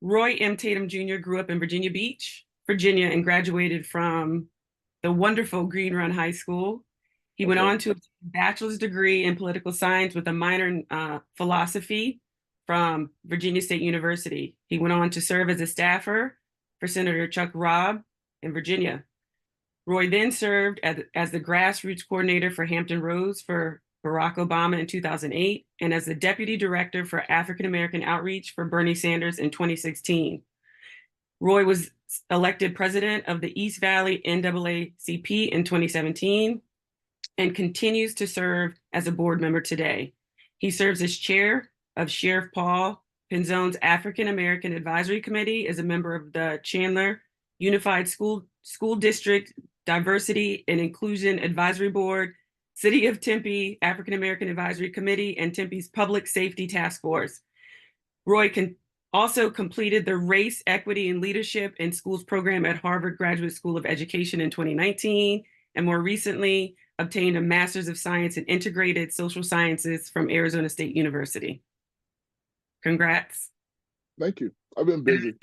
Roy M. Tatem Jr. grew up in Virginia Beach, Virginia, and graduated from the wonderful Green Run High School. He went Okay. on to a bachelor's degree in political science with a minor in philosophy from Virginia State University. He went on to serve as a staffer for Senator Chuck Robb in Virginia. Roy then served as the grassroots coordinator for Hampton Roads for Barack Obama in 2008 and as the deputy director for African American outreach for Bernie Sanders in 2016. Roy was elected president of the East Valley NAACP in 2017 and continues to serve as a board member today. He serves as chair of Sheriff Paul Penzone's African American Advisory Committee, is a member of the Chandler Unified School District Diversity and Inclusion Advisory Board, City of Tempe African American Advisory Committee, and Tempe's Public Safety Task Force. Roy also completed the Race, Equity, and Leadership in Schools program at Harvard Graduate School of Education in 2019, and more recently obtained a Master's of Science in Integrated Social Sciences from Arizona State University. Congrats. Thank you. I've been busy.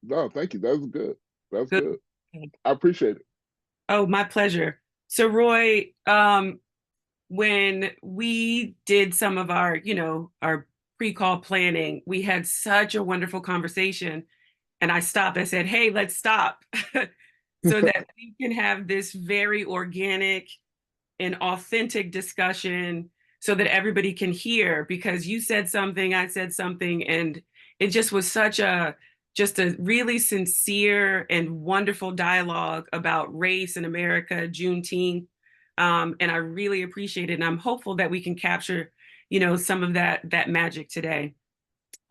No, thank you. That was good. That's good. I appreciate it. Oh, my pleasure. So Roy, when we did some of our, our pre-call planning, we had such a wonderful conversation. And I stopped. I said, hey, let's stop so that we can have this very organic and authentic discussion so that everybody can hear, because you said something, I said something, and it just was just a really sincere and wonderful dialogue about race in America, Juneteenth. And I really appreciate it. And I'm hopeful that we can capture, some of that magic today.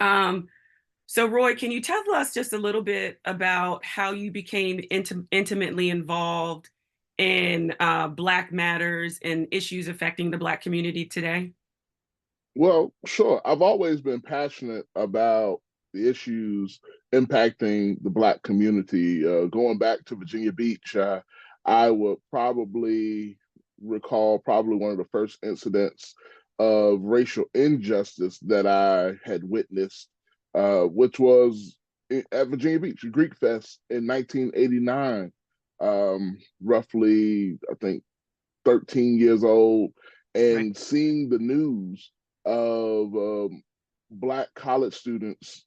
So Roy, can you tell us just a little bit about how you became intimately involved in Black matters and issues affecting the Black community today? Well, sure. I've always been passionate about the issues impacting the Black community. Going back to Virginia Beach, I would probably recall one of the first incidents of racial injustice that I had witnessed, which was at Virginia Beach, Greek Fest in 1989. Roughly, I think, 13 years old, and Right. seeing the news of Black college students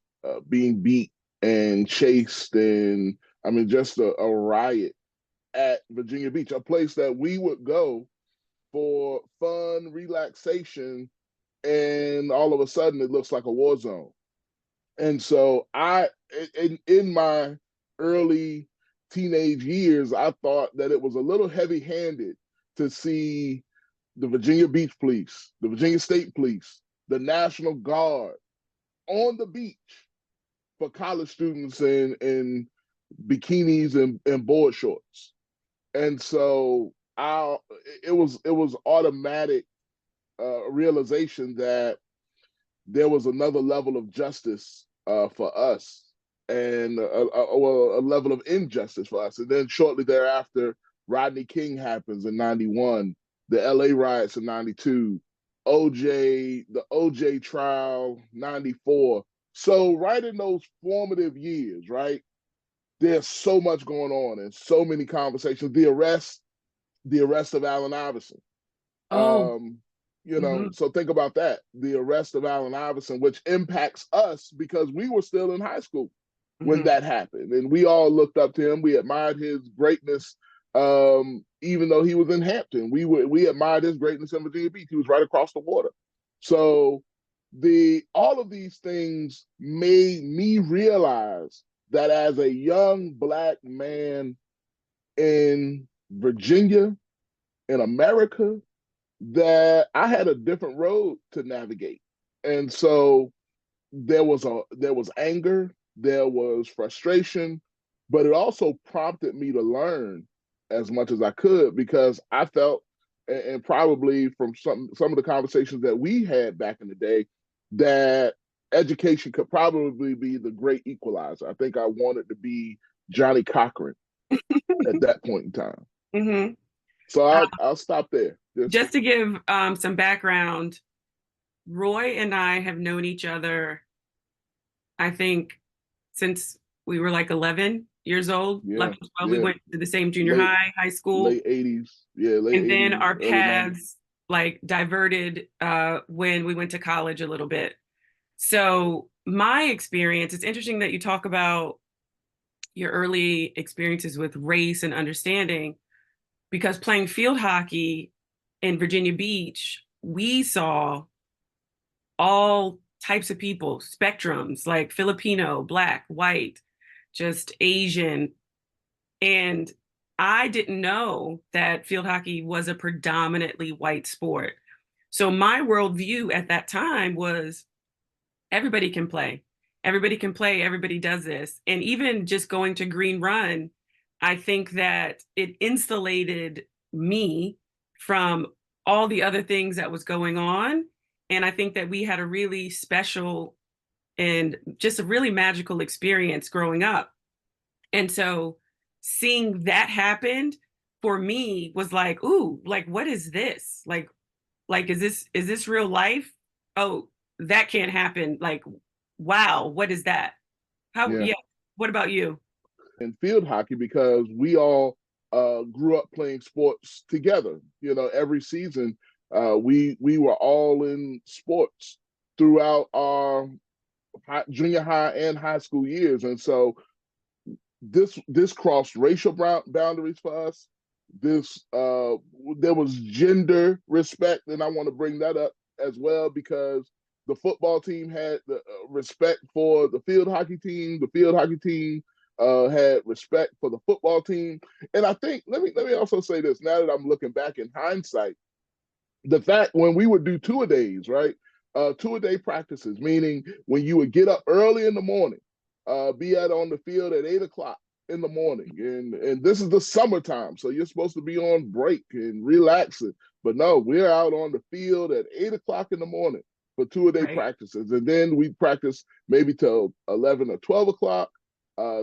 being beat and chased, and I mean, just a riot at Virginia Beach, a place that we would go for fun, relaxation, and all of a sudden it looks like a war zone. And so in my early teenage years, I thought that it was a little heavy-handed to see the Virginia Beach Police, the Virginia State Police, the National Guard on the beach for college students in bikinis and board shorts. And so it was automatic realization that there was another level of justice for us, and a level of injustice for us. And then shortly thereafter, Rodney King happens in 91, the LA riots in 92, the OJ trial, 94. So right in those formative years, right, there's so much going on and so many conversations. The arrest of Allen Iverson. Oh, So think about that. The arrest of Allen Iverson, which impacts us because we were still in high school when that happened. And we all looked up to him. We admired his greatness. Even though he was in Hampton, we admired his greatness in Virginia Beach. He was right across the water. So all of these things made me realize that as a young Black man in Virginia, in America, that I had a different road to navigate. And so there was anger, there was frustration, but it also prompted me to learn as much as I could, because I felt, and probably from some of the conversations that we had back in the day, that education could probably be the great equalizer. I think I wanted to be Johnny Cochran at that point in time. So I'll stop there. Just to give some background, Roy and I have known each other, I think, since we were like 11 years old, Yeah, 11, 12. We yeah. went to the same junior Late high, high school. late 80s. Yeah, late And then 80s, our early 90s. paths like diverted when we went to college a little bit. So my experience, it's interesting that you talk about your early experiences with race and understanding, because playing field hockey in Virginia Beach, we saw all types of people, spectrums like Filipino, Black, white, just Asian. And I didn't know that field hockey was a predominantly white sport. So my worldview at that time was everybody can play. Everybody can play. Everybody does this. And even just going to Green Run, I think that it insulated me from all the other things that was going on. And I think that we had a really special and just a really magical experience growing up. And so seeing that happen for me was like, ooh, like what is this? Like is this real life? Oh, that can't happen. Like, wow, what is that? How Yeah. yeah. What about you? In field hockey because we all grew up playing sports together. You know, every season we were all in sports throughout our junior high and high school years, and so this crossed racial boundaries for us. This there was gender respect, and I want to bring that up as well because the football team had the respect for the field hockey team. The field hockey team had respect for the football team, and I think let me also say this. Now that I'm looking back in hindsight, the fact when we would do two-a-days, right? Two-a-day practices, meaning when you would get up early in the morning, be out on the field at 8 o'clock in the morning, and this is the summertime, so you're supposed to be on break and relaxing. But no, we're out on the field at 8 o'clock in the morning for two-a-day Right. practices, and then we practice maybe till 11 or 12 o'clock.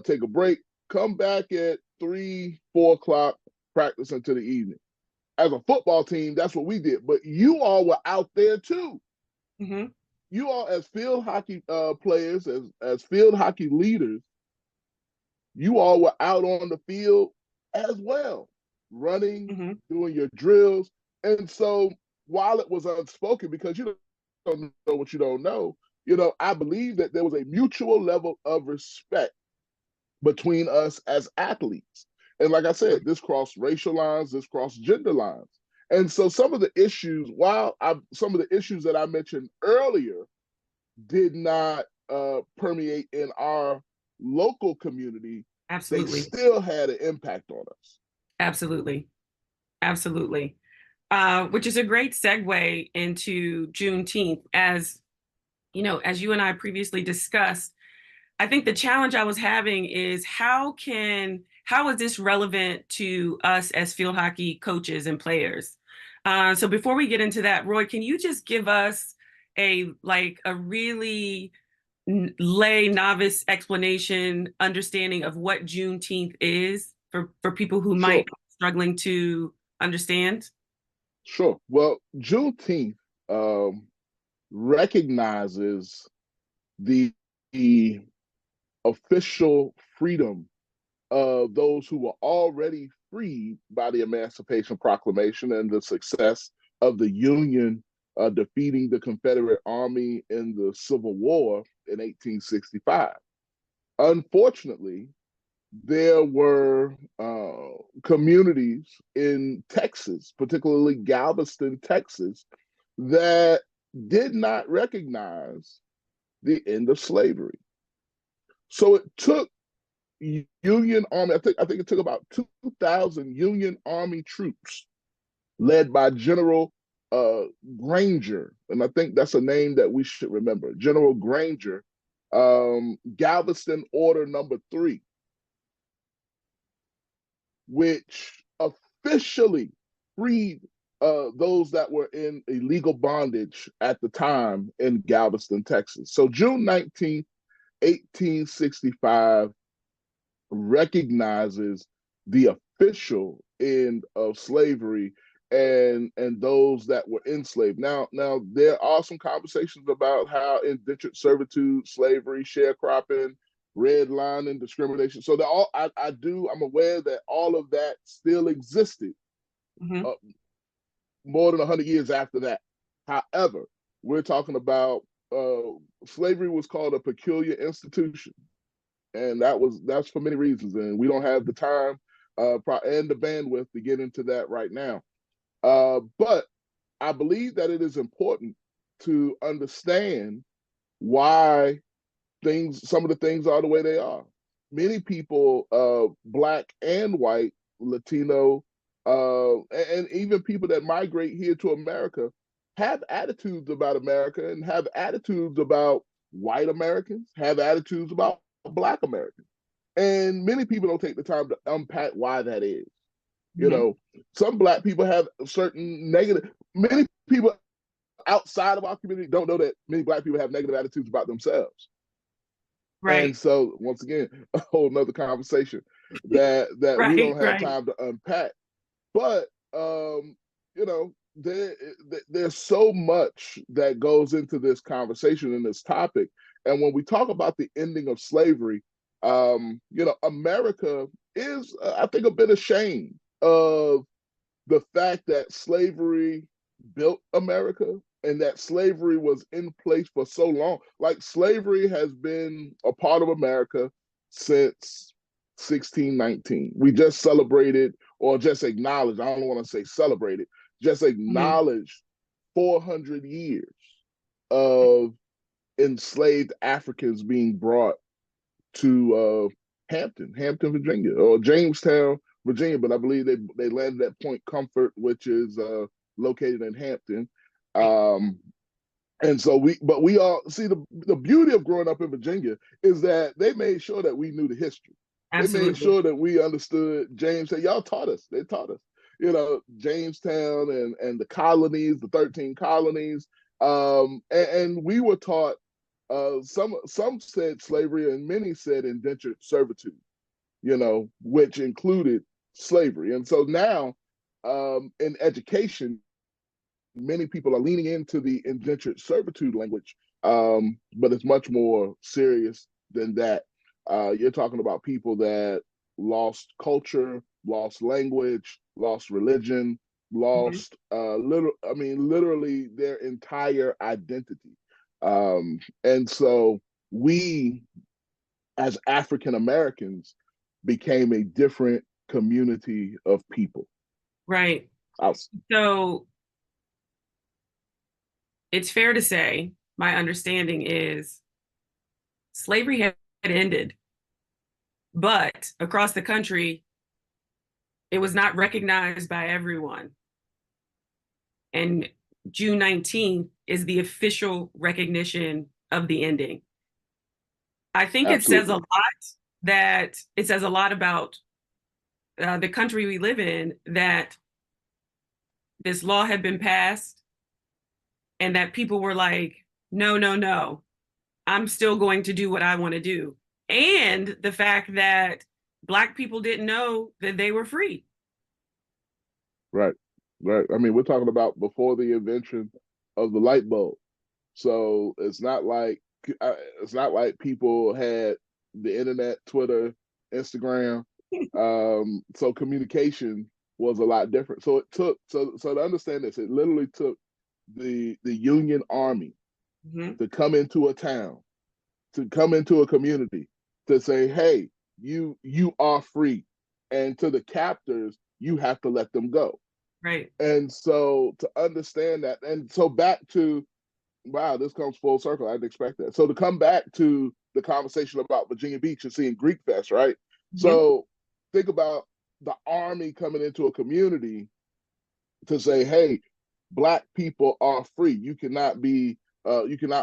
Take a break, come back at 3, 4 o'clock, practice until the evening. As a football team, that's what we did. But you all were out there too. Mm-hmm. You all, as field hockey players, as field hockey leaders, you all were out on the field as well, running, Mm-hmm. doing your drills. And so, while it was unspoken, because you don't know what you don't know, I believe that there was a mutual level of respect between us as athletes. And like I said, this crossed racial lines, this crossed gender lines. And so some of the issues, some of the issues that I mentioned earlier did not permeate in our local community, they Absolutely. still had an impact on us. Absolutely. Absolutely. Which is a great segue into Juneteenth. As you know, as you and I previously discussed, I think the challenge I was having is how is this relevant to us as field hockey coaches and players? So before we get into that, Roy, can you just give us a really lay novice explanation, understanding of what Juneteenth is for people who might Sure, be struggling to understand? sure. Well, Juneteenth um, recognizes the official freedom of those who were already freed by the Emancipation Proclamation and the success of the Union defeating the Confederate Army in the Civil War in 1865. Unfortunately, there were communities in Texas, particularly Galveston, Texas, that did not recognize the end of slavery. So it took Union Army. I think it took about 2,000 Union Army troops, led by General Granger, and I think that's a name that we should remember. General Granger, Galveston Order Number 3, which officially freed those that were in illegal bondage at the time in Galveston, Texas. So June 19th, 1865 recognizes the official end of slavery and those that were enslaved. Now there are some conversations about how indentured servitude, slavery, sharecropping, redlining, discrimination. So I'm aware that all of that still existed Mhm. more than 100 years after that. However, we're talking about slavery was called a peculiar institution, and that's for many reasons, and we don't have the time and the bandwidth to get into that right now. But I believe that it is important to understand why some of the things are the way they are. Many people, black and white, Latino, and even people that migrate here to America, have attitudes about America and have attitudes about white Americans, have attitudes about black Americans. And many people don't take the time to unpack why that is. You Mhm. know, some black people have certain negative, many people outside of our community don't know that many black people have negative attitudes about themselves. And Right. so once again, a whole nother conversation that we Right. don't have Right. time to unpack. But you know, there's so much that goes into this conversation and this topic. And when we talk about the ending of slavery, America is, I think, a bit ashamed of the fact that slavery built America and that slavery was in place for so long. Like slavery has been a part of America since 1619. We just celebrated or just acknowledged, I don't want to say celebrated, just Mhm. acknowledged 400 years of enslaved Africans being brought to Hampton, Virginia, or Jamestown, Virginia, but I believe they landed at Point Comfort, which is located in Hampton. Right. Um, and so we all see the beauty of growing up in Virginia is that they made sure that we knew the history. They made Absolutely. sure that we understood James. Y'all taught us. They taught us. Jamestown and the colonies, the 13 colonies, and we were taught. Some said slavery, and many said indentured servitude. Which included slavery. And so now, in education, many people are leaning into the indentured servitude language, but it's much more serious than that. You're talking about people that lost culture, lost language, lost religion, Mhm. lost literally their entire identity. And so we, as African Americans, became a different community of people. Right. Was, So it's fair to say, my understanding is slavery had ended, but across the country, it was not recognized by everyone. And June 19th is the official recognition of the ending. I think it says a absolutely. lot about the country we live in, that this law had been passed and that people were like, no, no, no, I'm still going to do what I want to do. And the fact that Black people didn't know that they were free. Right. Right. I mean, we're talking about before the invention of the light bulb. So it's not like people had the internet, Twitter, Instagram. So communication was a lot different. So it took so to understand this, it literally took the Union Army Mhm. to come into a town, to come into a community, to say, hey, you are free. And to the captors, you have to let them go. Right. And so to understand that, and so back to, wow, this comes full circle. I didn't expect that. So to come back to the conversation about Virginia Beach and seeing Greek Fest, right? Mhm. So think about the Army coming into a community to say, hey, Black people are free. You cannot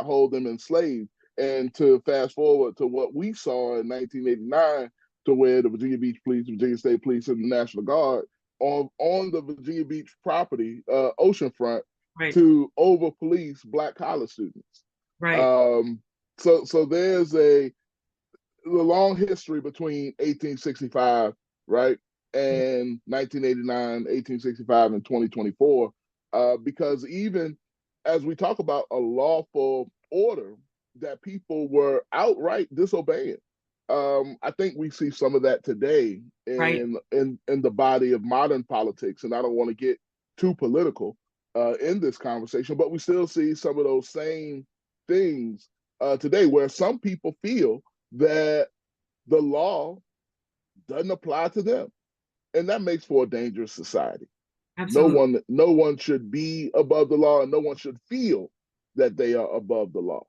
hold them enslaved. And to fast forward to what we saw in 1989, to where the Virginia Beach Police, Virginia State Police, and the National Guard on the Virginia Beach property, oceanfront, Right. to over police Black college students. Right. Um, so there's a long history between 1865, right? and 1989, 1865, and 2024, because even as we talk about a lawful order that people were outright disobeying, I think we see some of that today Right. in the body of modern politics, and I don't want to get too political in this conversation, but we still see some of those same things today, where some people feel that the law doesn't apply to them, and that makes for a dangerous society. Absolutely. No one should be above the law, and no one should feel that they are above the law.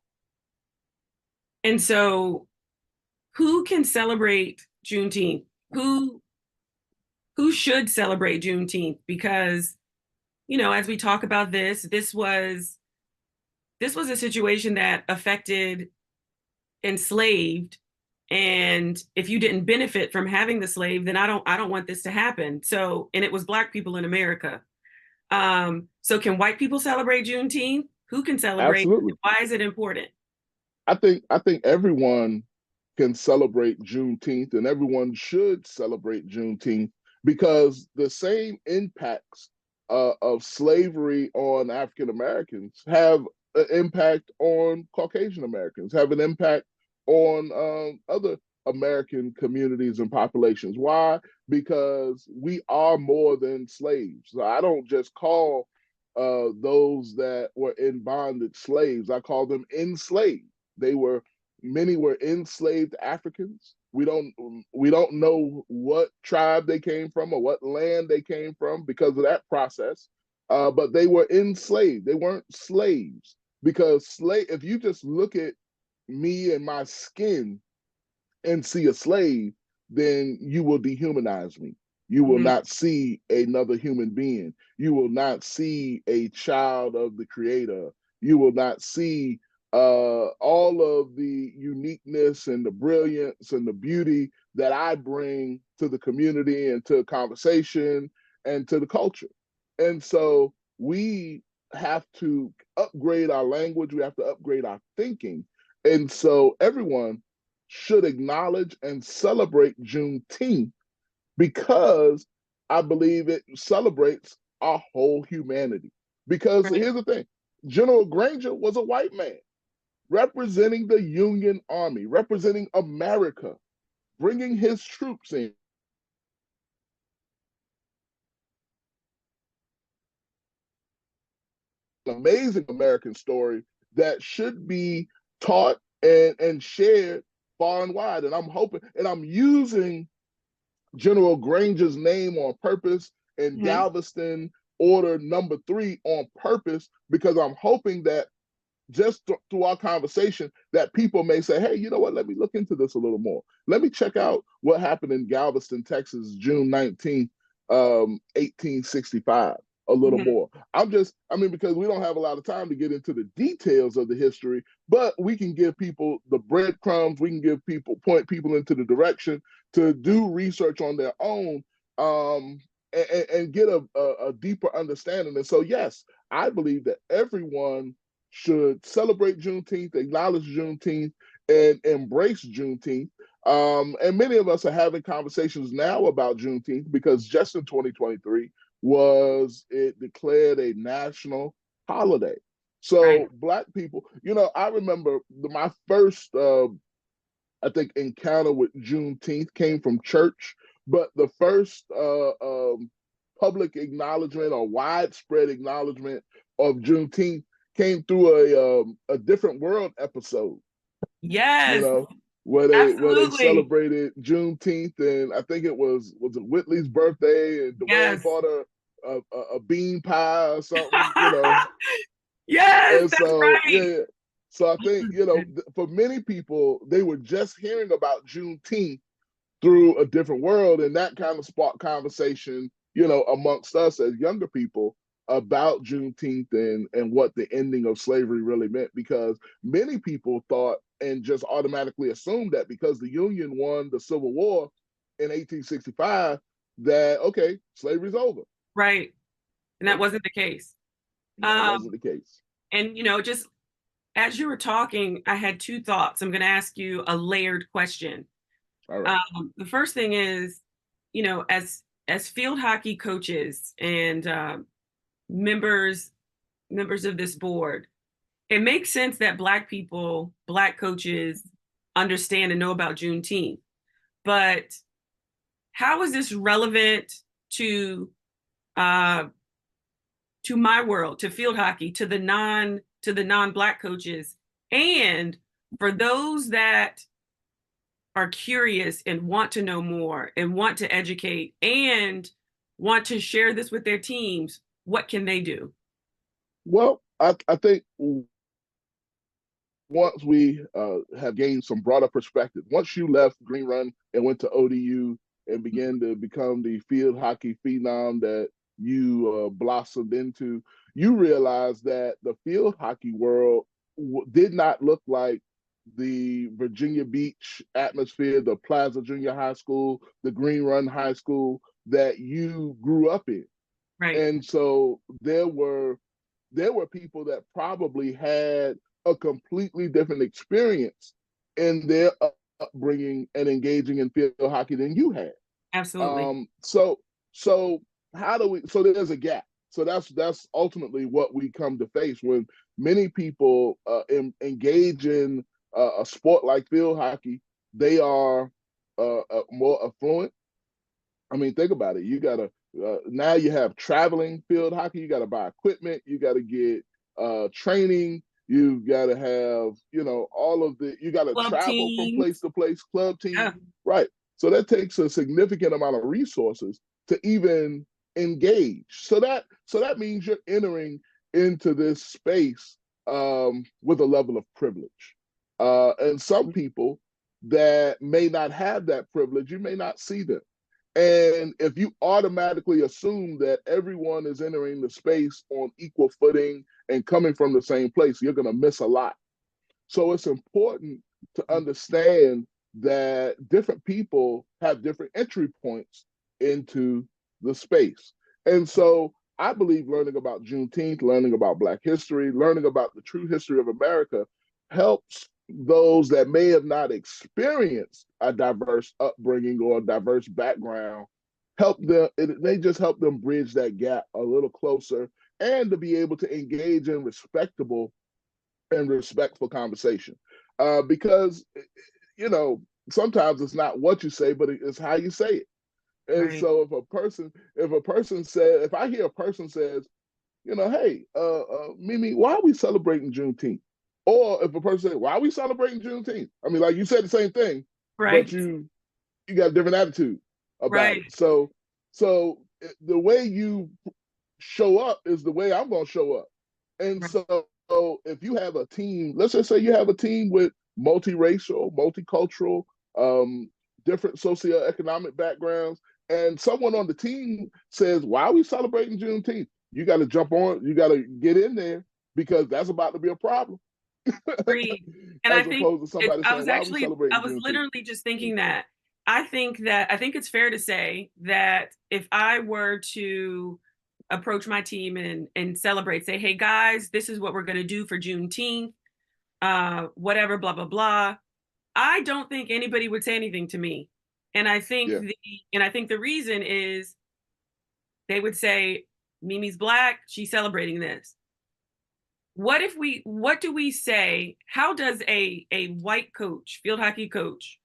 And so who can celebrate Juneteenth? Who should celebrate Juneteenth? Because, as we talk about this was a situation that affected enslaved, and if you didn't benefit from having the slave, then I don't want this to happen. So, and it was Black people in America. So can white people celebrate Juneteenth? Who can celebrate? Absolutely. Why is it important? I think everyone can celebrate Juneteenth, and everyone should celebrate Juneteenth, because the same impacts of slavery on African Americans have an impact on Caucasian Americans, have an impact on other American communities and populations. Why? Because we are more than slaves. So I don't just call those that were in bondage slaves. I call them enslaved. They were Many were enslaved Africans. We don't know what tribe they came from or what land they came from because of that process. But they were enslaved. They weren't slaves, because if you just look at me and my skin and see a slave, then you will dehumanize me. You will Mhm. not see another human being. You will not see a child of the Creator. You will not see all of the uniqueness and the brilliance and the beauty that I bring to the community and to conversation and to the culture. And so we have to upgrade our language. We have to upgrade our thinking. And so everyone should acknowledge and celebrate Juneteenth, because I believe it celebrates our whole humanity. Because Right. here's the thing: General Granger was a white man representing the Union Army, representing America, bringing his troops in. An amazing American story that should be taught and shared far and wide. And I'm hoping, and I'm using General Granger's name on purpose in Mhm. Galveston Order number 3 on purpose, because I'm hoping that just through our conversation, that people may say, hey, you know what, let me look into this a little more. Let me check out what happened in Galveston, Texas, June 19th, 1865, a little Mhm. more. Because we don't have a lot of time to get into the details of the history, but we can give people the breadcrumbs. We can point people into the direction to do research on their own, and get a deeper understanding. And so, yes, I believe that everyone should celebrate Juneteenth, acknowledge Juneteenth, and embrace Juneteenth. And many of us are having conversations now about Juneteenth, because just in 2023 was it declared a national holiday. Right. So Black people, I remember my first, I think, encounter with Juneteenth came from church, but the first public acknowledgement or widespread acknowledgement of Juneteenth came through a different world episode, you Yes, know, where they absolutely. celebrated Juneteenth, and I think it Whitley's birthday, and Dwayne Yes. bought a bean pie or something. Yes, And that's so, right. yeah. So I think, for many people, they were just hearing about Juneteenth through a different world, and that kind of sparked conversation, amongst us as younger people about Juneteenth and what the ending of slavery really meant. Because many people thought and just automatically assumed that because the Union won the Civil War in 1865, that okay, slavery's over. Right. And that Nope, wasn't the case. that Um, wasn't the case. and just as you were talking, I had two thoughts. I'm going to ask you a layered question. All right. The first thing is, as as field hockey coaches and members members of this board, it makes sense that Black people, Black coaches understand and know about Juneteenth. But how is this relevant to uh, to my world, to field hockey, to the non-Black coaches, and for those that are curious and want to know more and want to educate and want to share this with their teams, what can they do? Well, I think once we have gained some broader perspective, once you left Green Run and went to ODU and began to become the field hockey phenom that you blossomed into, you realize that the field hockey world did not look like the Virginia Beach atmosphere, the Plaza Junior High School, the Green Run High School that you grew up in. Right. And so there were people that probably had a completely different experience in their upbringing and engaging in field hockey than you had. Absolutely. So how do we? So there's a gap. So that's ultimately what we come to face when many people engage in a sport like field hockey. They are more affluent. I mean, think about it. You gotta now you have traveling field hockey. You gotta buy equipment. You gotta get training. You've got to have, all of the. You got to Club travel from teams. place to place. Club Yeah. team, right? So that takes a significant amount of resources to even engage. So that means you're entering into this space with a level of privilege, and some people that may not have that privilege, you may not see them. And if you automatically assume that everyone is entering the space on equal footing and coming from the same place, you're going to miss a lot. So it's important to understand that different people have different entry points into the space. And so I believe learning about Juneteenth, learning about Black history, learning about the true history of America helps those that may have not experienced a diverse upbringing or a diverse background, help them. They just help them bridge that gap a little closer and to be able to engage in respectable and respectful conversation. Because, you know, sometimes it's not what you say, but it's how you say it. And Right. so if I hear a person says, hey, Mimi, why are we celebrating Juneteenth? Or if a person says, why are we celebrating Juneteenth? I mean, like you said the same thing, but Right. you got a different attitude about Right. it. So the way you show up is the way I'm going to show up. And Right. so if you have a team, let's just say you have a team with multiracial, multicultural, um, different socioeconomic backgrounds, and someone on the team says, "Why are we celebrating Juneteenth?" You got to jump on. You got to get in there because that's about to be a problem. Agreed. And I As think opposed to somebody saying, "Why are we I celebrating was Juneteenth?" literally just thinking that I think it's fair to say that if I were to approach my team and celebrate, say, hey guys, this is what we're gonna do for Juneteenth, whatever, blah, blah, blah. I don't think anybody would say anything to me. And Yeah. I think the reason is they would say, Mimi's Black, she's celebrating this. What do we say? How does a white coach, field hockey coach,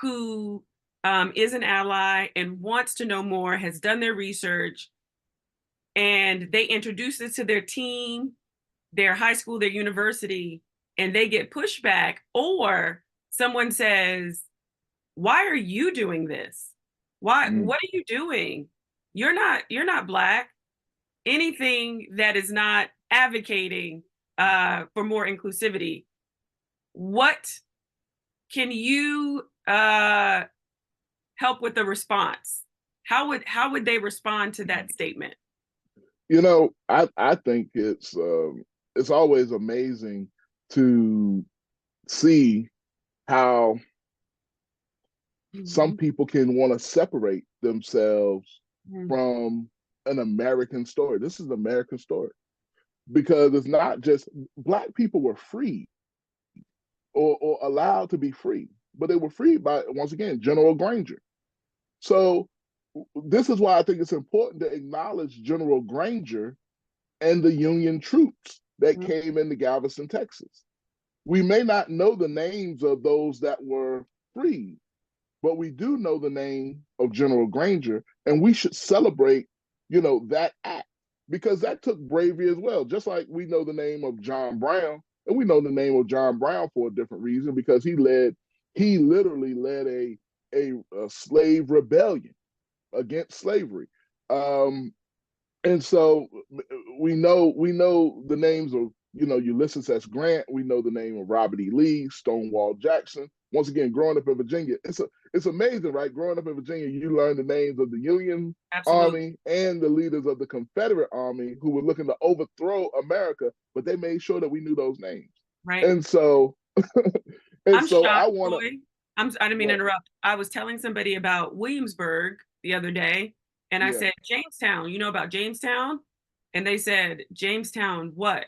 who is an ally and wants to know more, has done their research, and they introduce it to their team, their high school, their university, and they get pushback, or someone says, why are you doing this? Why, Mm. what are you doing? You're not Black. Anything that is not advocating for more inclusivity, what can you help with the response? How would they respond to that statement? I think it's always amazing to see how some Mhm. people can want to separate themselves Mhm. from an American story. This is an American story because it's not just Black people were free or allowed to be free, but they were freed by, once again, General Granger. So this is why I think it's important to acknowledge General Granger and the Union troops that Mhm. came into Galveston, Texas. We may not know the names of those that were freed, but we do know the name of General Granger, and we should celebrate, that act, because that took bravery as well. Just like we know the name of John Brown, and we know the name of John Brown for a different reason, because he literally led a slave rebellion against slavery. Um, and so we know the names of Ulysses S. Grant. We know the name of Robert E. Lee, Stonewall Jackson. Once again, growing up in Virginia, it's amazing, right? Growing up in Virginia, you learn the names of the Union Absolutely. Army and the leaders of the Confederate Army who were looking to overthrow America, but they made sure that we knew those names. Right. And so, and I'm so I shocked, want to. Boy. I didn't mean to What? interrupt. I was telling somebody about Williamsburg the other day, and I Yeah, said, Jamestown, you know about Jamestown? And they said, Jamestown, what?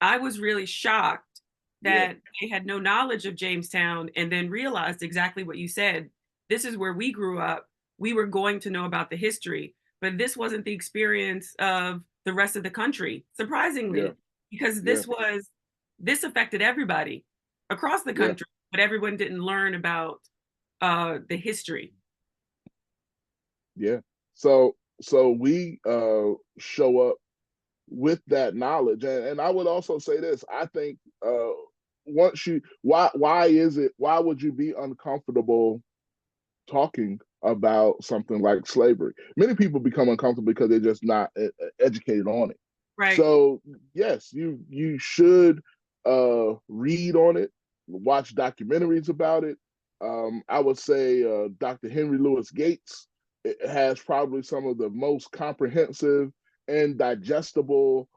I was really shocked yeah, that they had no knowledge of Jamestown and then realized exactly what you said. This is where we grew up. We were going to know about the history, but this wasn't the experience of the rest of the country, yeah, surprisingly, because yeah, this affected everybody across the yeah, country, but everyone didn't learn about the history. yeah. So we show up with that knowledge. And I would also say this, I think once you why would you be uncomfortable talking about something like slavery? Many people become uncomfortable because they're just not educated on it. Right. So yes, you should read on it, watch documentaries about it. I would say Dr. Henry Louis Gates, it has probably some of the most comprehensive and digestible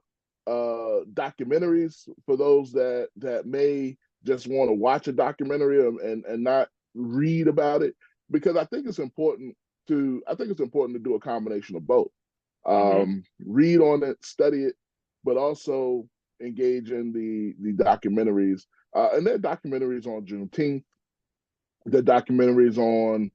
documentaries for those that may just want to watch a documentary and not read about it, because I think it's important to do a combination of both. Hmm. Read on it, study it, but also engage in the documentaries. And there are documentaries on Juneteenth, the documentaries on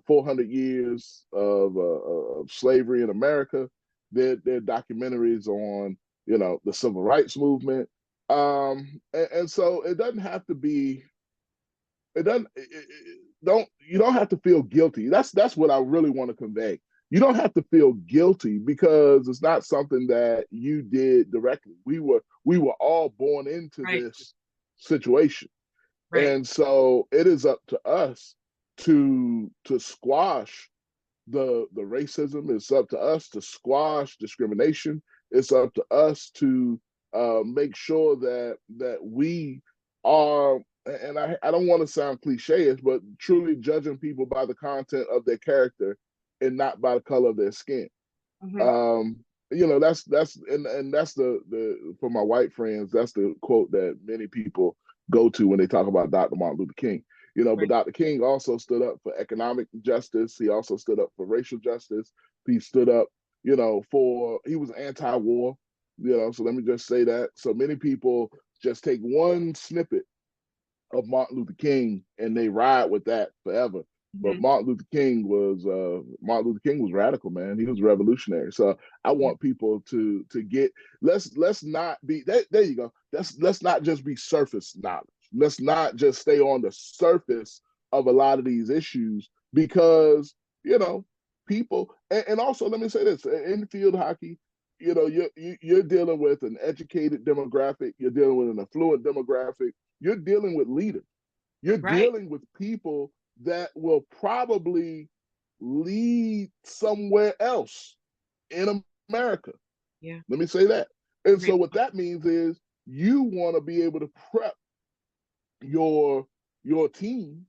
400 years of slavery in America. There are documentaries on, the civil rights movement. And so it doesn't have to be, it doesn't, you don't have to feel guilty. That's what I really want to convey. You don't have to feel guilty because it's not something that you did directly. We were all born into Right. this situation. Right. And so it is up to us to squash the racism. It's up to us to squash discrimination. It's up to us to make sure that we are, and I don't want to sound cliche, but truly judging people by the content of their character and not by the color of their skin. Hmm. Um, and that's the for my white friends, that's the quote that many people go to when they talk about Dr. Martin Luther King. But Right. Dr. King also stood up for economic justice. He also stood up for racial justice. He stood up, he was anti-war. So let me just say that. So many people just take one snippet of Martin Luther King and they ride with that forever. But Hmm. Martin Luther King was radical, man. He was revolutionary. So I Yeah. want people to get, let's not be there you go. Let's not just be surface knowledge. Let's not just stay on the surface of a lot of these issues, because people, and also let me say this, in field hockey, you're dealing with an educated demographic, you're dealing with an affluent demographic, you're dealing with leaders. You're Right. dealing with people that will probably lead somewhere else in America. Yeah. Let me say that. And so Great. what that means is you want to be able to prep your your team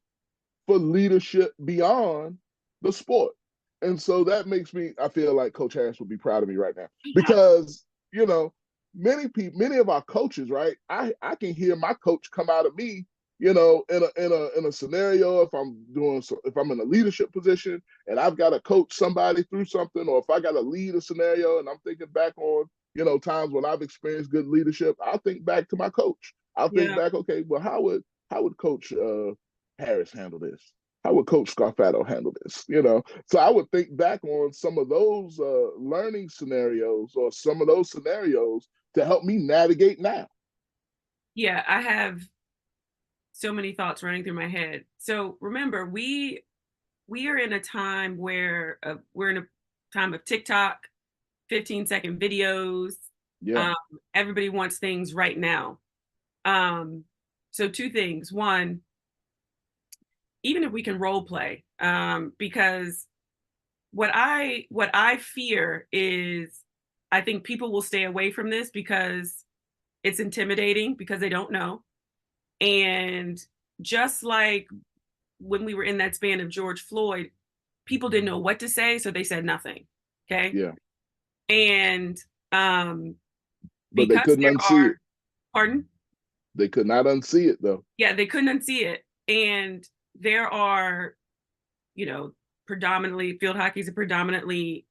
for leadership beyond the sport. And so that makes me, I feel like Coach Harris would be proud of me right now, because, many of our coaches, right? I can hear my coach come out of me, in a scenario, if I'm in a leadership position and I've got to coach somebody through something, or if I got to lead a scenario and I'm thinking back on, times when I've experienced good leadership, I'll think back to my coach. I'll think Yeah. back, okay, well, how would Coach Harris handle this? how would Coach Scarfato handle this? So I would think back on some of those learning scenarios or some of those scenarios to help me navigate now. Yeah, I have so many thoughts running through my head. So remember, we are in a time where we're in a time of TikTok, 15-second videos. Yeah, Um, Everybody wants things right now. Um, so two things. One, even if we can role play, because what I fear is I think people will stay away from this because it's intimidating because they don't know. And just like when we were in that span of George Floyd, people didn't know what to say, so they said nothing. Okay. yeah, And but they because couldn't there unsee it. are, pardon? They could not unsee it though. Yeah, they couldn't unsee it. And there are, predominantly, field hockey is a predominantly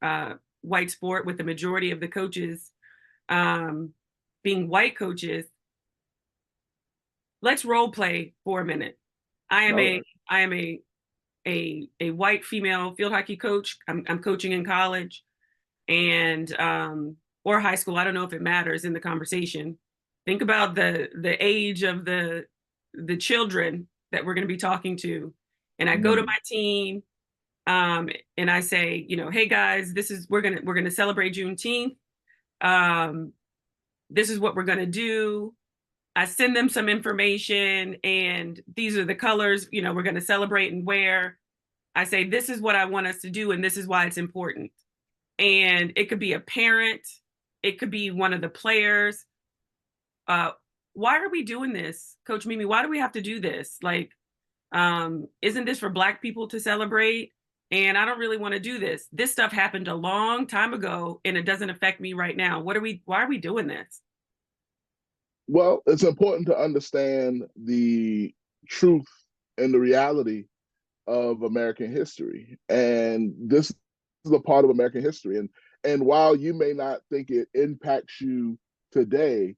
white sport with the majority of the coaches um, being white coaches. Let's role play for a minute. I am All a right. I am a white female field hockey coach. I'm coaching in college and or high school. I don't know if it matters in the conversation. Think about the age of the children that we're going to be talking to, and I go to Mm. my team and I say, hey guys, this is we're gonna celebrate Juneteenth. Um, this is what we're gonna do. I send them some information, and these are the colors, we're gonna celebrate and wear. I say, this is what I want us to do, and this is why it's important. And it could be a parent, it could be one of the players. Uh, why are we doing this, Coach Mimi? Why do we have to do this? Like, isn't this for Black people to celebrate? And I don't really want to do this. This stuff happened a long time ago, and it doesn't affect me right now. Why are we doing this? Well, it's important to understand the truth and the reality of American history. And this is a part of American history. And while you may not think it impacts you today,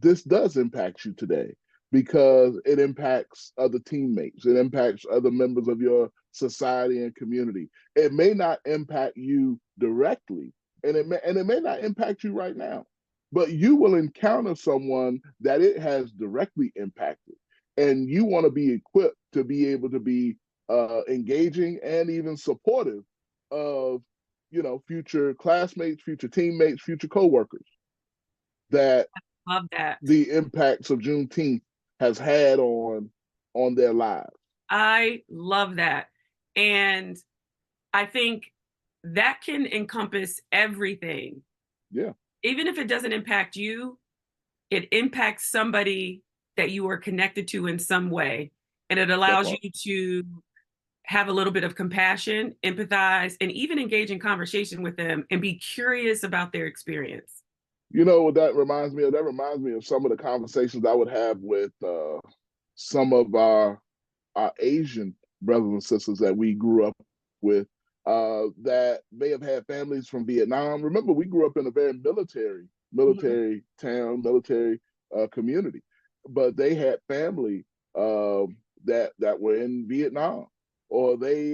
this does impact you today because it impacts other teammates, it impacts other members of your society and community. It may not impact you directly, and it may not impact you right now, but you will encounter someone that it has directly impacted, and you want to be equipped to be able to be engaging and even supportive of future classmates, future teammates, future coworkers that Love that. the impacts of Juneteenth has had on their lives. I love that. And I think that can encompass everything. Yeah, Even if it doesn't impact you, it impacts somebody that you are connected to in some way. And it that allows part. you to have a little bit of compassion, empathize, and even engage in conversation with them and be curious about their experience. You know what that reminds me of? That reminds me of some of the conversations I would have with some of our Asian brothers and sisters that we grew up with that may have had families from Vietnam. Remember, we grew up in a very Mhm. military town, military community, but they had family that were in Vietnam, or they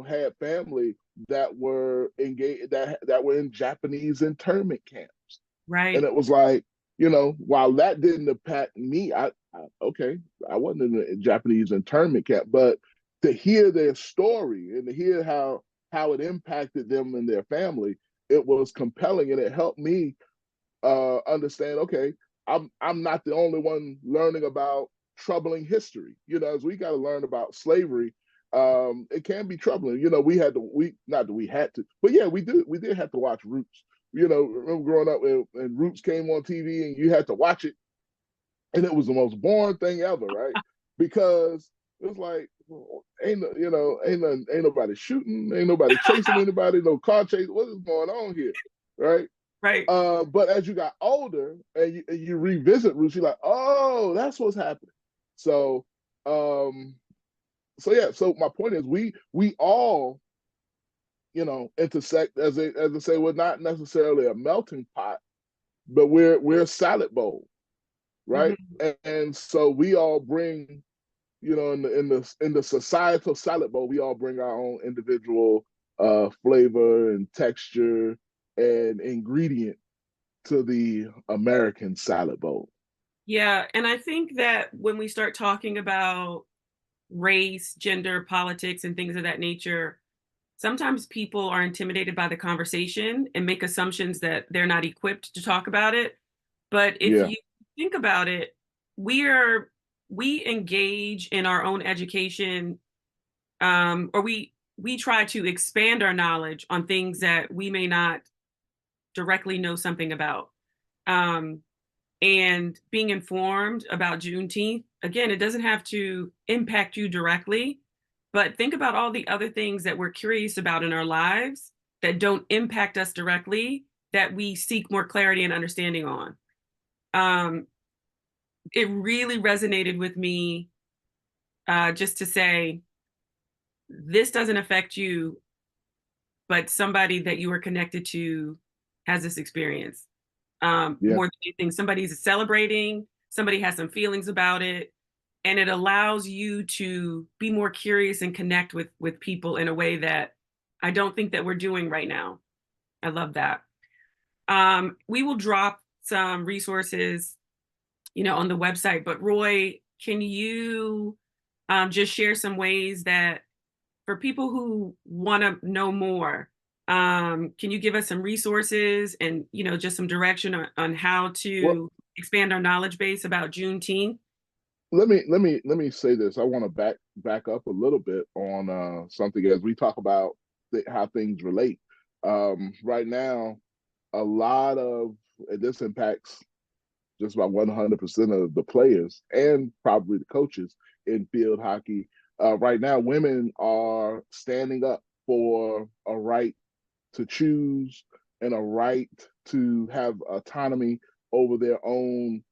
had family that were engaged that were in Japanese internment camps, and Right. it was like, while that didn't impact me, okay, I wasn't in a Japanese internment camp, but to hear their story and to hear how it impacted them and their family, it was compelling, and it helped me understand. Okay, I'm not the only one learning about troubling history. As we got to learn about slavery. It can be troubling. We not that we had to, but yeah, we did have to watch Roots. Remember growing up and Roots came on TV and you had to watch it, and it was the most boring thing ever, right? Because it was like, ain't nobody shooting, ain't nobody chasing anybody, no car chase. What is going on here, right? Right. But as you got older and you revisit Roots, you're like, oh, that's what's happening. So, um, so yeah. So my point is, we all, intersect, as I say, we're not necessarily a melting pot, but we're a salad bowl, right? Mhm. And so we all bring you know, in the societal salad bowl, we all bring our own individual flavor and texture and ingredient to the American salad bowl. Yeah, and I think that when we start talking about race, gender, politics, and things of that nature, sometimes people are intimidated by the conversation and make assumptions that they're not equipped to talk about it. But if Yeah, you think about it, we are we engage in our own education, or we try to expand our knowledge on things that we may not directly know something about. Um, and being informed about Juneteenth, again, it doesn't have to impact you directly, but think about all the other things that we're curious about in our lives that don't impact us directly, that we seek more clarity and understanding on. Um, it really resonated with me, just to say, this doesn't affect you, but somebody that you are connected to has this experience. yeah, More than anything, somebody's celebrating, somebody has some feelings about it, and it allows you to be more curious and connect with people in a way that I don't think that we're doing right now. I love that. We will drop some resources, on the website. But Roy, can you just share some ways that for people who want to know more, can you give us some resources and just some direction on how well, to expand our knowledge base about Juneteenth? let me say this. I want to back up a little bit on something as we talk about how things relate. Right now, a lot of and this impacts just about 100% of the players and probably the coaches in field hockey. Right now, women are standing up for a right to choose and a right to have autonomy over their own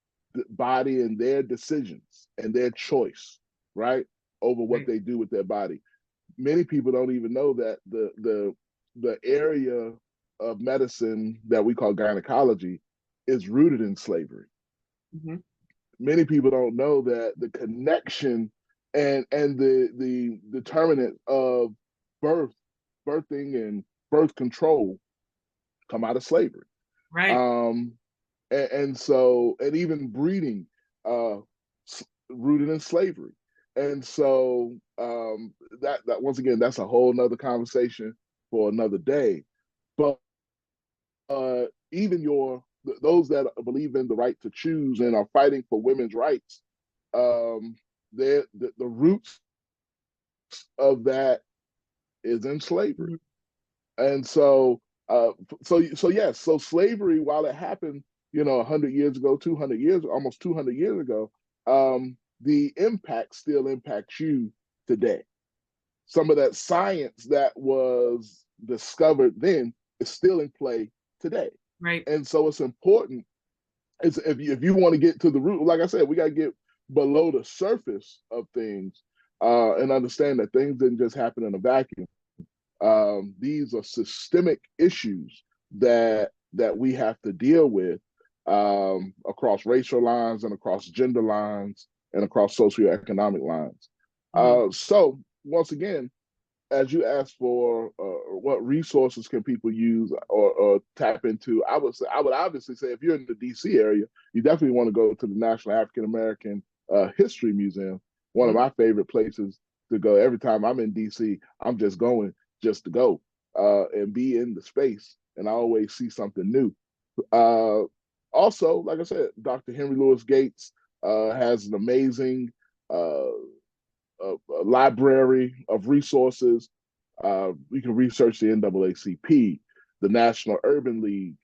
body and their decisions and their choice, right? Over what Right. they do with their body. Many people don't even know that the area of medicine that we call gynecology is rooted in slavery. Mhm. Many people don't know that the connection and the determinant of birth, birthing and birth control come out of slavery. Right. Um, and so and even breeding uh, rooted in slavery. And so that once again, that's a whole nother conversation for another day. But even those that believe in the right to choose and are fighting for women's rights, um, the roots of that is in slavery. Mhm. And so yes, so slavery, while it happened, 100 years ago, 200 years, almost 200 years ago, the impact still impacts you today. Some of that science that was discovered then is still in play today. Right. And so it's important. It's, if you want to get to the root, like I said, we got to get below the surface of things and understand that things didn't just happen in a vacuum. These are systemic issues that we have to deal with across racial lines and across gender lines and across socioeconomic lines. Mhm. So once again, as you asked for, what resources can people use or tap into, I would obviously say if you're in the D.C. area, you definitely want to go to the National African American History Museum. One of Mhm. my favorite places to go. Every time I'm in D.C., I'm just going just to go and be in the space, and I always see something new. Uh, Also, like I said, Dr. Henry Louis Gates has an amazing uh, a library of resources. We can research the NAACP, the National Urban League.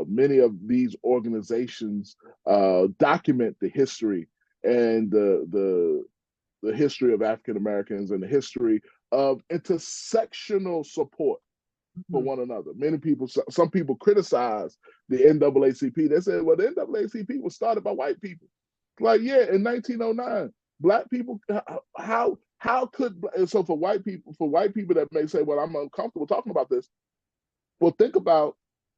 Many of these organizations document the history and the history of African Americans and the history of intersectional support for Mhm. one another. Many people, some people criticize the NAACP. They said, well, the NAACP was started by white people. Like, yeah, in 1909, black people, how could, and so for white people that may say, well, I'm uncomfortable talking about this. Well, think about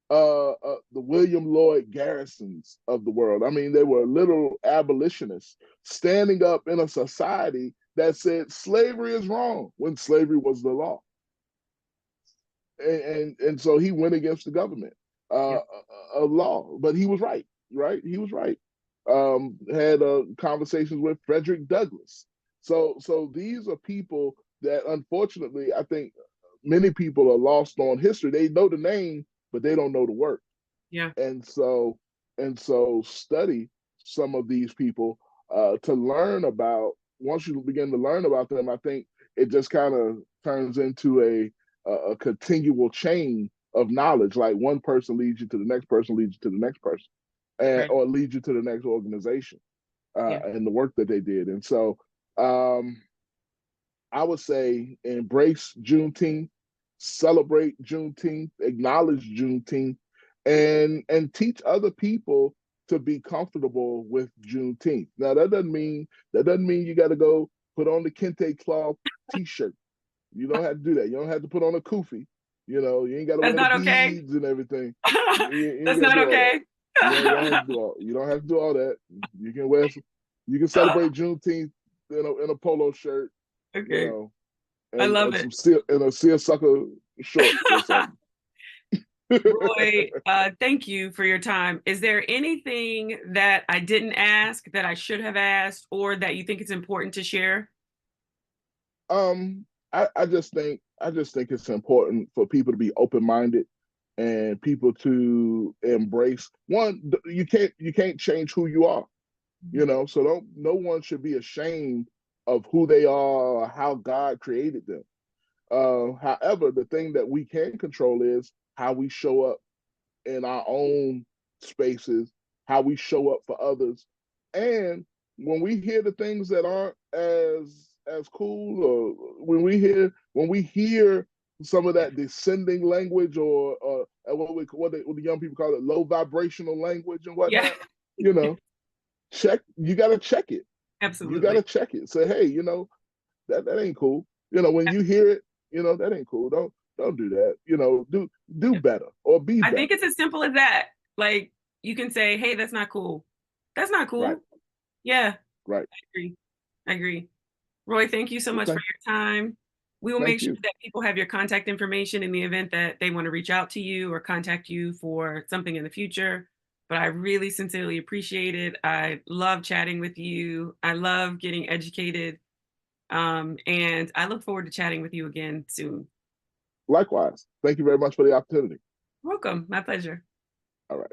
the William Lloyd Garrisons of the world. I mean, they were literal abolitionists standing up in a society that said slavery is wrong when slavery was the law. And so he went against the government Yeah. of law, but he was right, right? He was right. Had conversations with Frederick Douglass. So these are people that unfortunately I think many people are lost on history. They know the name, but they don't know the work. Yeah. And so study some of these people to learn about. Once you begin to learn about them, I think it just kind of turns into a continual chain of knowledge. Like one person leads you to the next person, leads you to the next person, and Right. or leads you to the next organization Yeah. and the work that they did. And so I would say embrace Juneteenth, celebrate Juneteenth, acknowledge Juneteenth, and teach other people to be comfortable with Juneteenth. Now that doesn't mean you got to go put on the kente cloth T-shirt. You don't have to do that. You don't have to put on a kufi. You ain't got to That's wear the not okay. beads and everything. You ain't That's got to not do all that. okay. You don't have to do all that. You can wear some, you can celebrate Juneteenth in a polo shirt, you Okay. know, I and love and it. some seersucker shorts or something. Roy, thank you for your time. Is there anything that I didn't ask that I should have asked or that you think it's important to share? I just think it's important for people to be open-minded and people to embrace one. You can't change who you are, so no one should be ashamed of who they are or how God created them. However, the thing that we can control is how we show up in our own spaces, how we show up for others, and when we hear the things that aren't as cool, or when we hear some of that descending language, or what the young people call it, low vibrational language and Yeah, whatnot, you know, check. You got to check it. You got absolutely. to check it. Say, hey, that ain't cool. When you hear it, that ain't cool. Don't do that. Do better or be I think better. it's as simple as that. Like you can say, hey, that's not cool. That's not Right, cool. Yeah, right. I agree. I agree. Roy, thank you so much for Okay. your time. We will make Thank sure you. that people have your contact information in the event that they want to reach out to you or contact you for something in the future. But I really sincerely appreciate it. I love chatting with you. I love getting educated. And I look forward to chatting with you again soon. Likewise. Thank you very much for the opportunity. Welcome. My pleasure. All right.